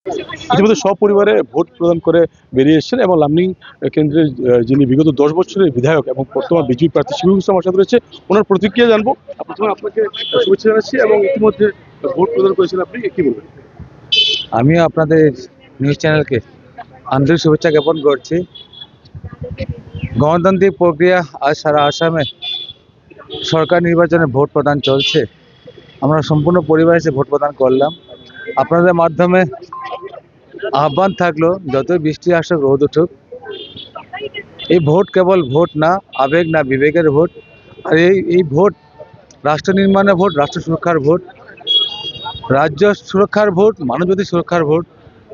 ইতিমধ্যে সপরিবারে ভোট প্রদান করে বেরিয়ে এসেছেন এবং লামনিং কেন্দ্রের যিনি বিগত 10 বছরের বিধায়ক এবং বর্তমান বিজেপি প্রার্থী শিবু ইসলাম আমার সাথে রয়েছে। ওনার প্রতিক্রিয়া জানবো। প্রথমে আপনাকে শুভেচ্ছা জানাচ্ছি এবং ইতিমধ্যে ভোট প্রদান করেছেন, আপনি কি বলবেন? আমিও আপনাদের নিউজ চ্যানেলকে আন্তরিক শুভেচ্ছা জ্ঞাপন করছি। গণতান্ত্রিক প্রক্রিয়া আজ সারা আসামে সরকার নির্বাচনে ভোট প্রদান চলছে। আমরা সম্পূর্ণ পরিবার এসে ভোট প্রদান করলাম। আপনাদের মাধ্যমে আহ্বান থাকলো, যতই বৃষ্টি আসুক রোদ উঠুক, এই ভোট কেবল ভোট না, আবেগ না, বিবেকের ভোট। আর এই ভোট রাষ্ট্র নির্মাণের ভোট, রাষ্ট্র সুরক্ষার ভোট, রাজ্য সুরক্ষার ভোট, মানবজাতি সুরক্ষার ভোট।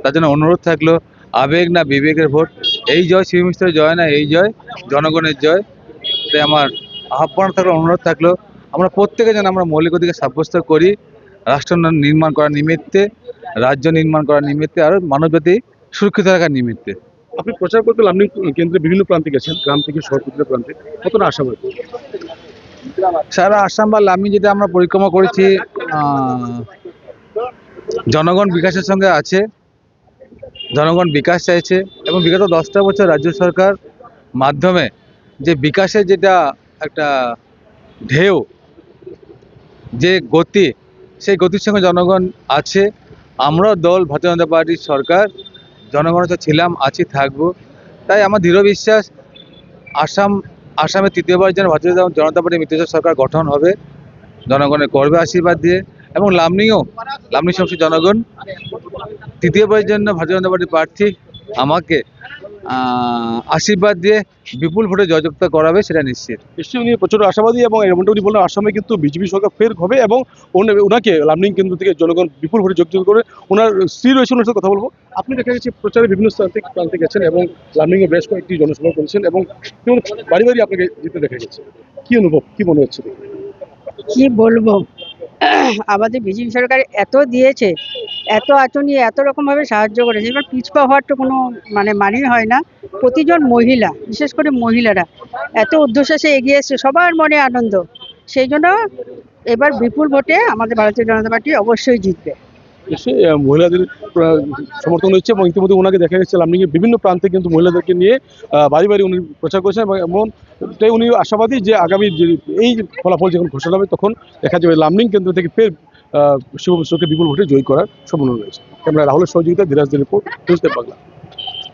তার জন্য অনুরোধ থাকলো, আবেগ না বিবেকের ভোট। এই জয় শিব মিশ্রের জয় না, এই জয় জনগণের জয়। তাই আমার আহ্বান থাকলো, অনুরোধ থাকলো, আমরা প্রত্যেকে যেন আমরা মৌলিক অধিকার সাব্যস্ত করি রাষ্ট্র নির্মাণ করার নিমিত্তে, রাজ্য নির্মাণ করার নিমিত্তে, আর মানবজাতি সুরক্ষিত রাখার নিমিত্তে। আপনি প্রচার করতে লামনিং কেন্দ্রে বিভিন্ন প্রান্তে গেছেন, গ্রাম থেকে শহর প্রতিটা প্রান্তে, কতটা আশাবাদী? সারা আসাম বা লামি যেটা আমরা পরিক্রমা করেছি, জনগণ বিকাশের সঙ্গে আছে, জনগণ বিকাশ চাইছে এবং বিগত 10টা বছর রাজ্য সরকার মাধ্যমে যে বিকাশের যেটা একটা ঢেউ, যে গতি, সেই গতির সঙ্গে জনগণ আছে। আমরা দল ভারতীয় জনতা পার্টির সরকার জনগণের সাথে ছিলাম, আছি, থাকবো। তাই আমার দৃঢ় বিশ্বাস আসামে তৃতীয়বার যেন ভারতীয় জনতা পার্টির মিত্রজোট সরকার গঠন হবে, জনগণের করবে আশীর্বাদ দিয়ে। এবং লামনি সমষ্টির জনগণ তৃতীয়বারের জন্য ভারতীয় জনতা পার্টির প্রার্থী আমাকে আশীর্বাদ দিয়ে বিপুল ভোটে জয়যুক্ত করাবে, সেটা নিশ্চিত। নিশ্চয়ই উনি প্রচুর আশাবাদী এবং এমনটা উনি বললেন আসামে কিন্তু বিজেপি সরকার ফের হবে এবং ওনাকে লামনিং কেন্দ্র থেকে জনগণ বিপুল ভোটে যোগদান করে। ওনার স্ত্রী রয়েছে, ওনার সাথে কথা বলবো। আপনি দেখা গেছে প্রচারে বিভিন্ন প্রান্তে গেছেন এবং লামনিং এ বেশ কয়েকটি জনসভা করেছেন এবং বাড়ি বাড়ি আপনাকে যেতে দেখা গেছে। কি অনুভব, কি মনে হচ্ছে? কি বলবো, আমাদের বিজেপি সরকার এত দিয়েছে, এত আঁচনি, এত রকম ভাবে সাহায্য করেছে, এবার পিছপা হওয়ার তো কোনো মানেই হয় না। প্রতিজন মহিলা, বিশেষ করে মহিলারা এত ঊর্ধ্বশ্বাসে এগিয়ে এসছে, সবার মনে আনন্দ। সেই জন্য এবার বিপুল ভোটে আমাদের ভারতীয় জনতা পার্টি অবশ্যই জিতবে। নিশ্চয়ই মহিলাদের সমর্থন হচ্ছে এবং ইতিমধ্যে ওনাকে দেখা গেছে লামনিং এর বিভিন্ন প্রান্তে কিন্তু মহিলাদেরকে নিয়ে বাড়ি বাড়ি উনি প্রচার করেছেন এবং এমনটাই উনি আশাবাদী যে আগামী যে এই ফলাফল যখন ঘোষণা হবে তখন দেখা যাবে লামনিং কেন্দ্র থেকে ফের শিব মিশ্রকে বিপুল ভোটে জয়ী করার সম্ভাবনা রয়েছে। ক্যামেরা রাহুলের সহযোগিতা ধীরাজ রিপোর্ট, নিউজ বাংলা।